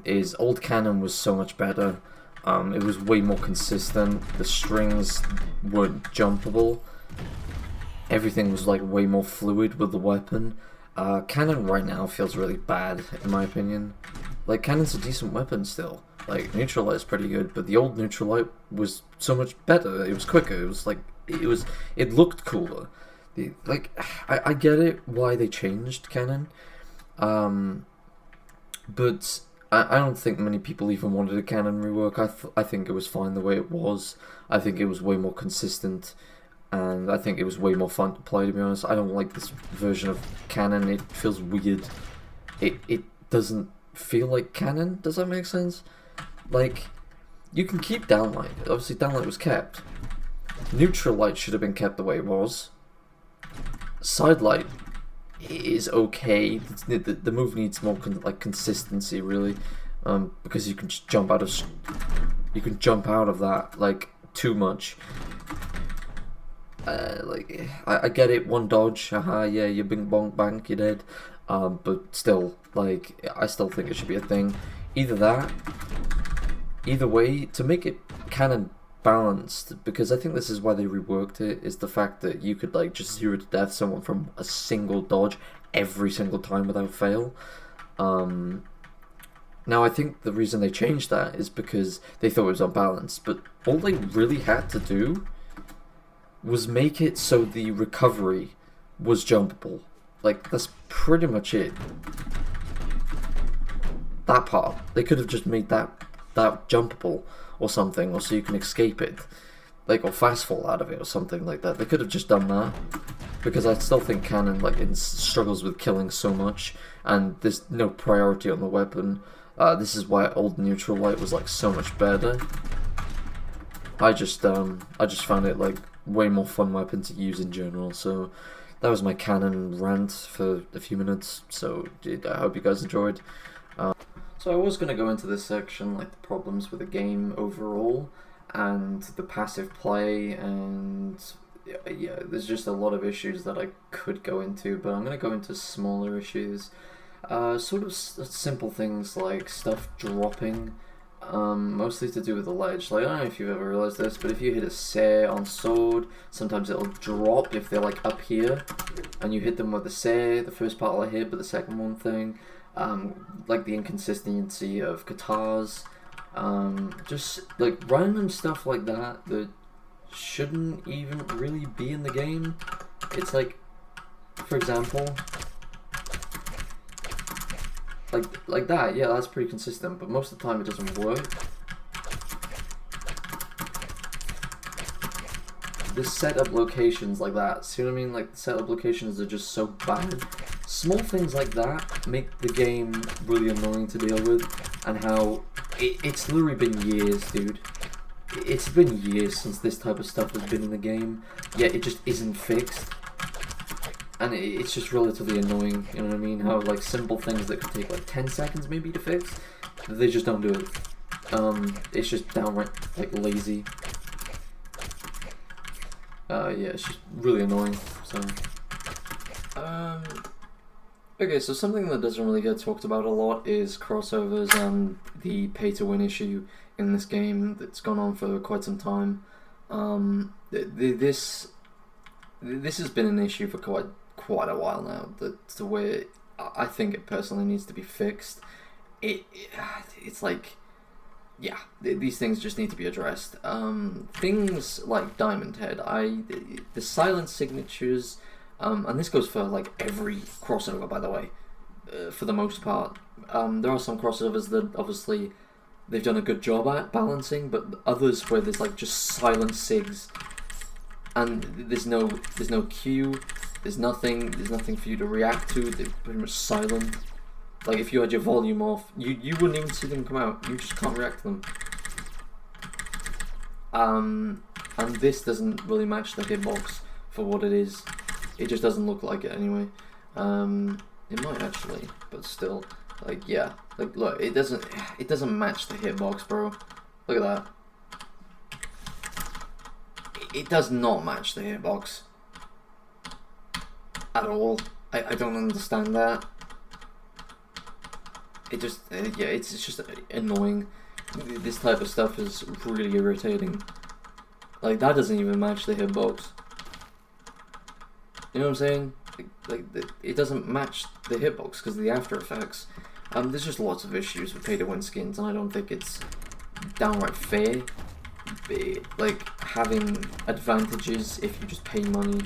Is old canon was so much better. It was way more consistent. The strings weren't jumpable. Everything was like way more fluid with the weapon. Cannon right now feels really bad in my opinion. Like Cannon's a decent weapon still. Like Neutralite's pretty good, but the old Neutralite was so much better. It was quicker. It was like it looked cooler. I get it why they changed Cannon, but I don't think many people even wanted a Cannon rework. I think it was fine the way it was. I think it was way more consistent, and I think it was way more fun to play, to be honest. I don't like this version of Cannon. It feels weird. It doesn't feel like Cannon. Does that make sense? Like, you can keep Downlight. Obviously, Downlight was kept. Neutralite should have been kept the way it was. Sidelight is okay. The move needs more consistency, really, because you can just jump out of that like too much. Like I get it, one dodge, haha, yeah, you bing bonk bank, you're dead. But still, like I still think it should be a thing. Either way, to make it canon balanced, because I think this is why they reworked it, is the fact that you could like just 0 to death someone from a single dodge every single time without fail. Now I think the reason they changed that is because they thought it was unbalanced, but all they really had to do was make it so the recovery was jumpable. Like, that's pretty much it. That part. They could have just made that jumpable or something, or so you can escape it. Like, or fast fall out of it or something like that. They could have just done that. Because I still think Canon, like, it struggles with killing so much, and there's no priority on the weapon. This is why old Neutral Light was, like, so much better. I just found it, like, way more fun weapon to use in general, so that was my Canon rant for a few minutes, so I hope you guys enjoyed. So I was going to go into this section, like the problems with the game overall, and the passive play, and yeah, there's just a lot of issues that I could go into, but I'm going to go into smaller issues. Sort of simple things like stuff dropping, mostly to do with the ledge. Like, I don't know if you've ever realized this, but if you hit a say on sword, sometimes it'll drop if they're like up here, and you hit them with the say, the first part will hit, but the second one thing. Like the inconsistency of guitars, just like random stuff like that that shouldn't even really be in the game. It's like, for example, like that, yeah, that's pretty consistent, but most of the time it doesn't work. The setup locations like that, see what I mean? Like, the setup locations are just so bad. Small things like that make the game really annoying to deal with, and how it's literally been years, dude. It's been years since this type of stuff has been in the game, yet it just isn't fixed. And it's just relatively annoying, you know what I mean? How, like, simple things that could take, like, 10 seconds maybe to fix, they just don't do it. It's just downright, like, lazy. Yeah, it's just really annoying, so... Okay, so something that doesn't really get talked about a lot is crossovers and the pay-to-win issue in this game that's gone on for quite some time. This has been an issue for quite a while now, to where I think it personally needs to be fixed. It's like, yeah, these things just need to be addressed. Things like Diamond Head, the silent signatures. And this goes for like every crossover, by the way, for the most part. There are some crossovers that obviously they've done a good job at balancing, but others where there's like just silent Sigs, and there's no cue, there's nothing for you to react to. They're pretty much silent. Like, if you had your volume off, you wouldn't even see them come out. You just can't react to them. And this doesn't really match the hitbox for what it is. It just doesn't look like it anyway. It might actually, but still, like, yeah, like, look, it doesn't match the hitbox, bro. Look at that. it does not match the hitbox at all. I don't understand that. It just, yeah, it's just annoying. This type of stuff is really irritating. Like, that doesn't even match the hitbox. You know what I'm saying? Like it doesn't match the hitbox because of the after effects. There's just lots of issues with pay-to-win skins, and I don't think it's downright fair. Like, having advantages if you just pay money.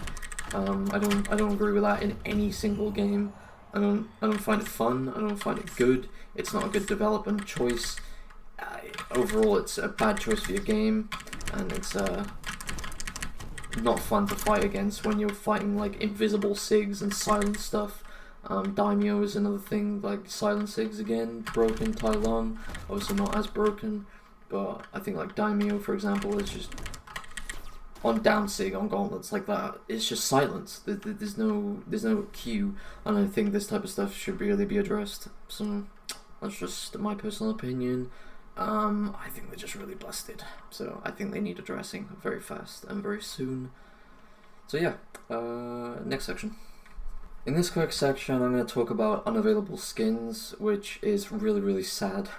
I don't agree with that in any single game. I don't find it fun. I don't find it good. It's not a good development choice. Overall, it's a bad choice for your game, and it's not fun to fight against when you're fighting like invisible Sigs and silent stuff. Daimyo is another thing, like silent Sigs again, broken Tai Lung, obviously not as broken, but I think like Daimyo, for example, is just on down Sig, on gauntlets like that, it's just silence. There's no Q, and I think this type of stuff should really be addressed. So that's just my personal opinion. I think they're just really busted, so I think they need addressing very fast and very soon. So yeah, next section. In this quick section, I'm going to talk about unavailable skins, which is really sad,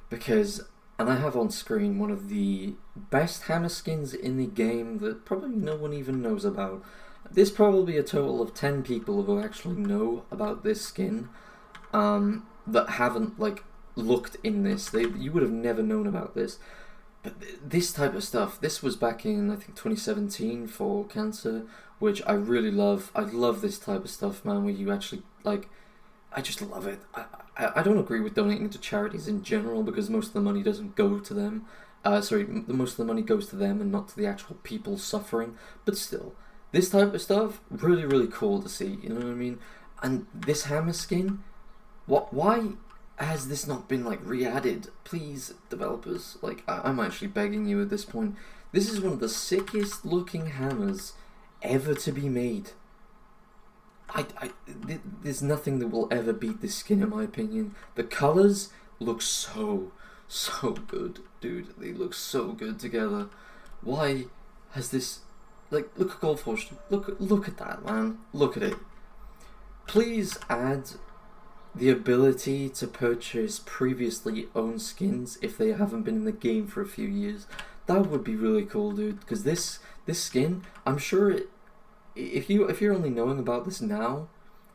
because, and I have on screen one of the best hammer skins in the game that probably no one even knows about. There's probably a total of 10 people who actually know about this skin, that haven't like looked in this. You would have never known about this. But this type of stuff, this was back in I think 2017 for Cancer, which I really love. I love this type of stuff, man, where you actually like, I just love it. I don't agree with donating to charities in general because most of the money doesn't go to them. Most of the money goes to them and not to the actual people suffering. But still, this type of stuff, really cool to see. You know what I mean? And this hammer skin, why has this not been like re-added? Please, developers, like I'm actually begging you at this point. This is one of the sickest looking hammers ever to be made. There's nothing that will ever beat this skin in my opinion. The colors look so good, dude. They look so good together. Why has this, like, look at Goldforge. Look at that, man. Look at it. Please add the ability to purchase previously owned skins if they haven't been in the game for a few years. That would be really cool, dude, because this skin, I'm sure if you're only knowing about this now,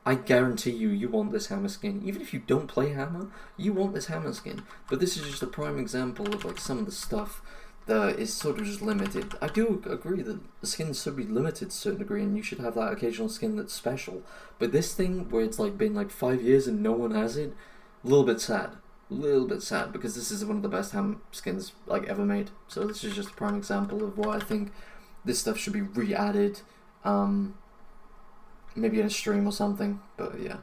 I guarantee you want this hammer skin. Even if you don't play hammer, you want this hammer skin. But this is just a prime example of like some of the stuff that is sort of just limited. I do agree that the skins should be limited to a certain degree, and you should have that occasional skin that's special. But this thing, where it's like been like 5 years and no one has it, a little bit sad. Because this is one of the best ham skins like ever made. So this is just a prime example of why I think this stuff should be re-added. Maybe in a stream or something. But yeah,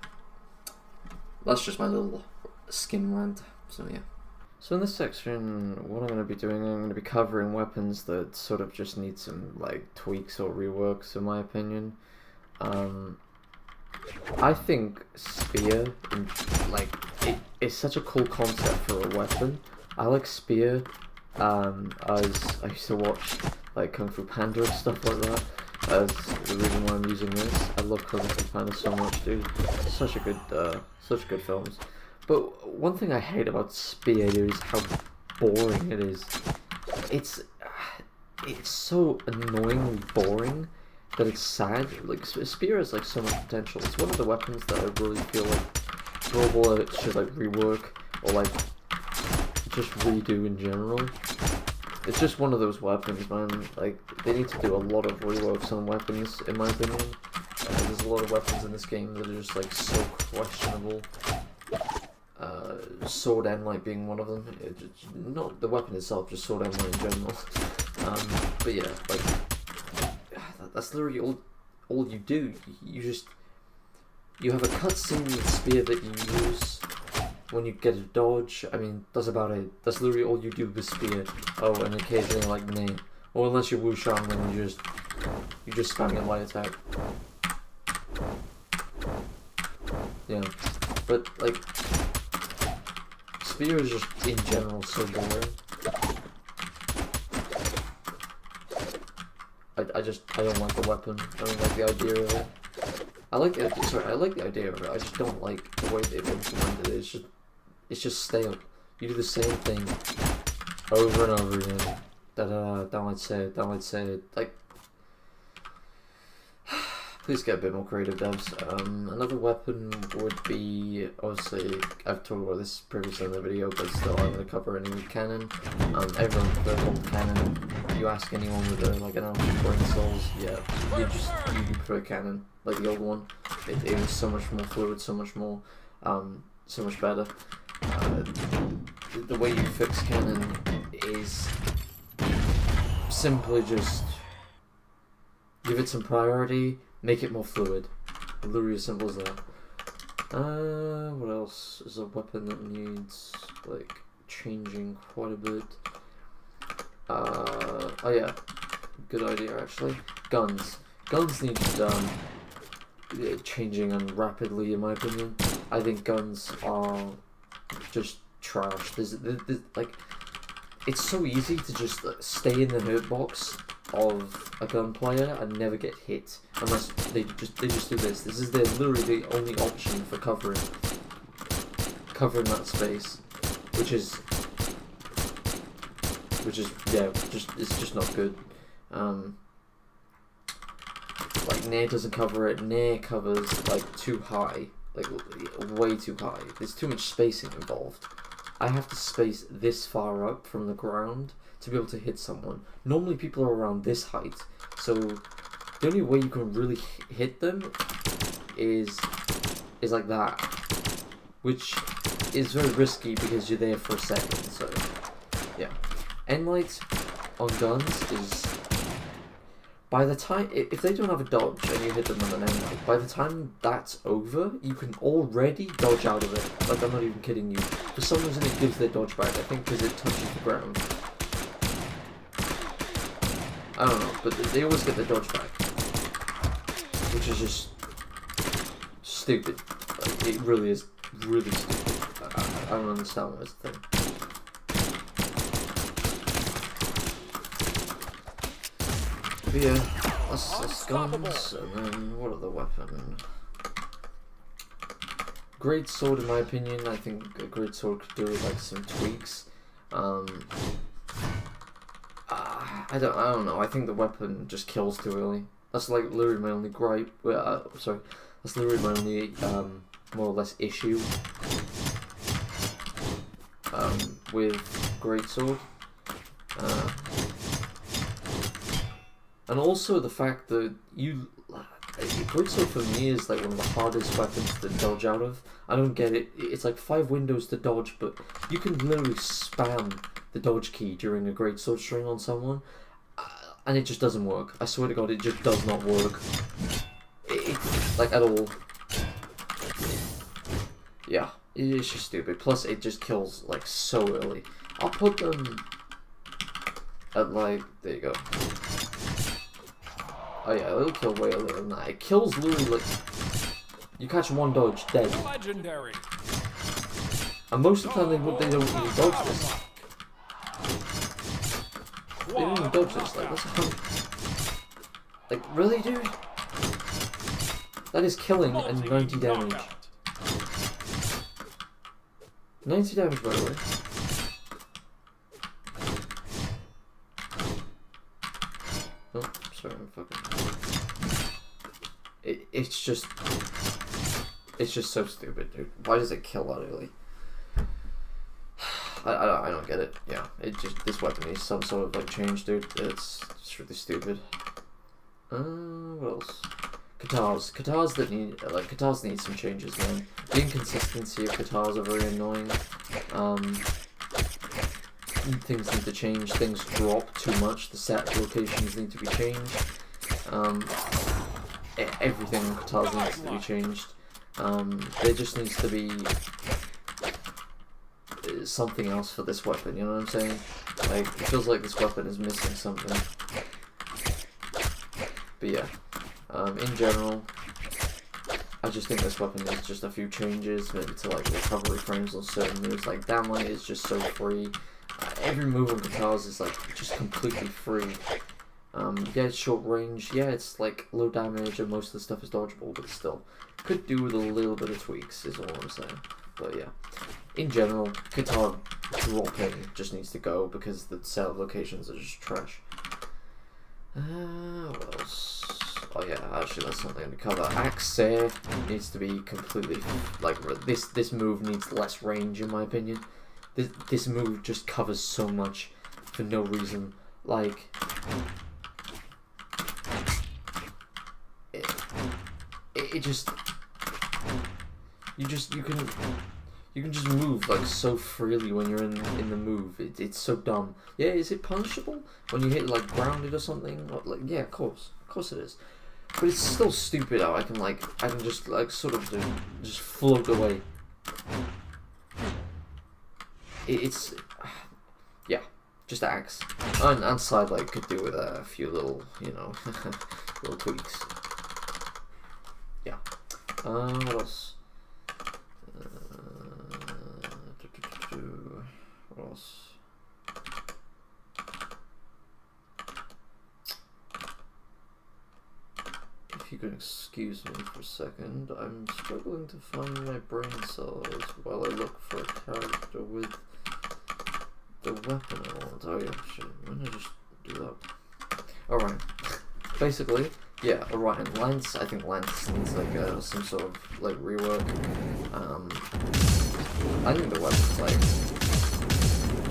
that's just my little skin rant. So yeah. So in this section, what I'm going to be doing, I'm going to be covering weapons that sort of just need some like tweaks or reworks, in my opinion. I think Spear, it's such a cool concept for a weapon. I like Spear, as I used to watch like Kung Fu Panda and stuff like that. That's the reason why I'm using this. I love Kung Fu Panda so much, dude. Such good films. But one thing I hate about Spear is how boring it is. It's so annoyingly boring that it's sad. Like, Spear has like so much potential. It's one of the weapons that I really feel like Brawlhalla should like rework or like just redo in general. It's just one of those weapons, man. Like, they need to do a lot of reworks on weapons, in my opinion. There's a lot of weapons in this game that are just like so questionable. Sword End Light being one of them. Not the weapon itself, just Sword End Light in general. But yeah, like that's literally all you do. You have a cutscene with Spear that you use when you get a dodge. I mean, that's about it. That's literally all you do with Spear. Oh, and occasionally like name. Or unless you're Wushang, then you just spam your light attack. Yeah, but like, Spear is just in general so boring. I don't like the weapon. I don't like the idea of it. I like the idea of it. I just don't like the way they've implemented it. It's just stale. You do the same thing over and over again. Downlight said, like, please get a bit more creative, devs. Another weapon would be, obviously, I've talked about this previously in the video, but still I'm going to cover it anyway, cannon. Everyone prefers old cannon. You ask anyone with like an ounce of brain cells, yeah, you prefer cannon, like the old one. It was so much more fluid, so much more, so much better. The way you fix cannon is simply just give it some priority, make it more fluid. Literally as simple as that. What else is a weapon that needs like changing quite a bit? Oh yeah, good idea actually. Guns need changing and rapidly, in my opinion. I think guns are just trash. There's like, it's so easy to just stay in the hurt box of a gun player and never get hit unless they just do this. This is literally the only option for covering that space, which is yeah, it's just not good. Like Nair doesn't cover it. Nair covers like too high, like way too high. There's too much spacing involved. I have to space this far up from the ground to be able to hit someone. Normally people are around this height, so the only way you can really hit them is like that, which is very risky because you're there for a second. So yeah, end light on guns is, by the time, if they don't have a dodge and you hit them with an end light, by the time that's over, you can already dodge out of it. Like, I'm not even kidding you. For some reason it gives their dodge back, I think because it touches the ground. I don't know, but they always get their dodge back, which is just stupid. Like, it really is really stupid. I don't understand what it's the thing. But yeah, that's guns, and then what other weapon? Great sword, in my opinion. I think a great sword could do with like some tweaks. I don't know. I think the weapon just kills too early. That's like literally my only gripe. Sorry, that's literally my only more or less issue with greatsword. And also the fact that greatsword for me is like one of the hardest weapons to dodge out of. I don't get it. It's like 5 windows to dodge, but you can literally spam the dodge key during a greatsword string on someone, and it just doesn't work. I swear to God, it just does not work. Like at all. Yeah, it's just stupid. Plus, it just kills like so early. I'll put them at like, there you go. Oh yeah, it'll kill way earlier than that. It kills literally like, you catch one dodge, dead. Legendary. And most of the time they don't even dodge this. They don't even dodge this. Like, that's 100. Like, really, dude? That is killing and 90 damage. 90 damage, by the way. Oh, sorry, I'm fucking. It's just so stupid, dude. Why does it kill that early? I don't get it. Yeah, this weapon needs some sort of like change, dude. It's really stupid. What else? Katars need some changes, man. The inconsistency of katars are very annoying. Things need to change. Things drop too much. The set locations need to be changed. Everything on katars needs to be changed. There just needs to be something else for this weapon, you know what I'm saying? Like, it feels like this weapon is missing something. But yeah, in general, I just think this weapon needs just a few changes, maybe to like recovery frames on certain moves. Like, Downlight is just so free. Every move on guitars is like just completely free. Yeah, it's short range. Yeah, it's like low damage, and most of the stuff is dodgeable, but still could do with a little bit of tweaks. Is all I'm saying. But yeah, in general, guitar dropping just needs to go because the setup locations are just trash. What else? Oh yeah, actually that's something to cover. Axe needs to be completely, like, this move needs less range in my opinion. This move just covers so much for no reason. Like, it just, you can just move like so freely when you're in the move. It's so dumb. Yeah, is it punishable when you hit like grounded or something? Like, yeah, of course it is. But it's still stupid how I can just like sort of just float away. It's yeah, just axe and side like could do with a few little, you know, little tweaks. Yeah. What else? What else? If you can excuse me for a second, I'm struggling to find my brain cells while I look for a character with the weapon I want. Oh yeah, shit. Why did I just do that? Alright. Basically, yeah, Orion. Lance, I think Lance needs like some sort of like rework. I think the weapon's like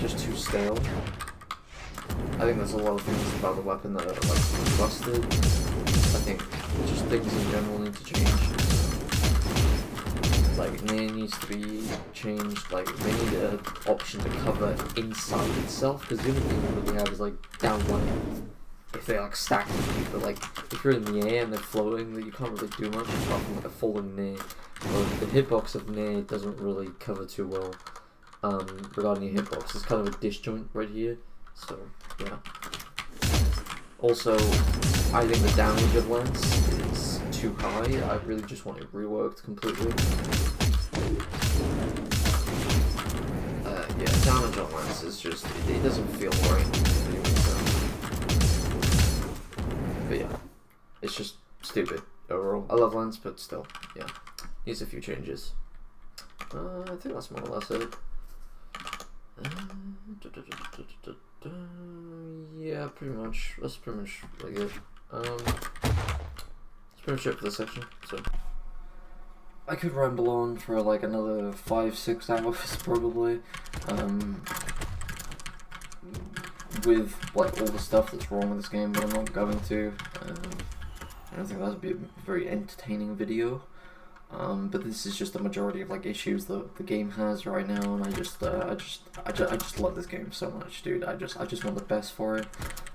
just too stale. I think there's a lot of things about the weapon that are like busted. I think just things in general need to change. Like, near needs to be changed. Like, they need an option to cover inside itself, because the only thing you really have is like down one. If they like stack them, but like if you're in the air and they're floating, you can't really do much apart from like a falling near. Well, the hitbox of near doesn't really cover too well. Regarding your hitbox, it's kind of a disjoint right here. So yeah. Also, I think the damage of Lance is too high. I really just want it reworked completely. Yeah, damage on Lance is just it doesn't feel right. But yeah, it's just stupid overall. I love Lance, but still, yeah, needs a few changes. I think that's more or less it. Yeah, pretty much. That's pretty much like it. That's pretty much it for this section. So I could ramble on for like another 5-6 hours probably. With like all the stuff that's wrong with this game, but I'm not going to. I don't think that would be a very entertaining video. But this is just the majority of like issues that the game has right now, and I just love this game so much, dude. I just want the best for it,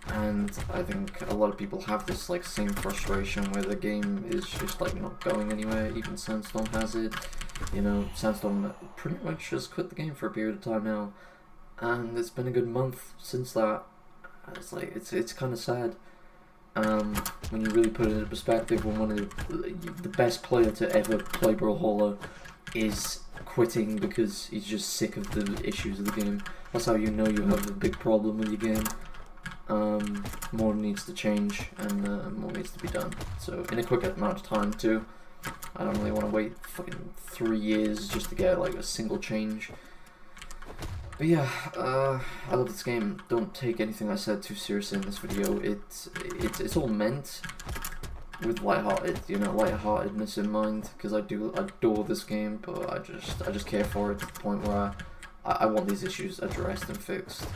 and I think a lot of people have this like same frustration where the game is just like not going anywhere. Even Sandstorm has it. You know, Sandstorm pretty much just quit the game for a period of time now. And it's been a good month since that. It's like it's kind of sad when you really put it into perspective. When one of the best player to ever play Brawlhalla is quitting because he's just sick of the issues of the game. That's how you know you have a big problem with your game. More needs to change and more needs to be done. So in a quick amount of time too. I don't really want to wait fucking 3 years just to get like a single change. But yeah, I love this game. Don't take anything I said too seriously in this video. It's all meant with lightheartedness in mind, because I do adore this game, but I just care for it to the point where I want these issues addressed and fixed.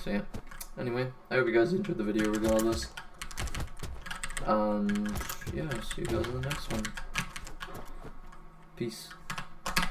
So yeah. Anyway, I hope you guys enjoyed the video regardless. Yeah, see you guys in the next one. Peace.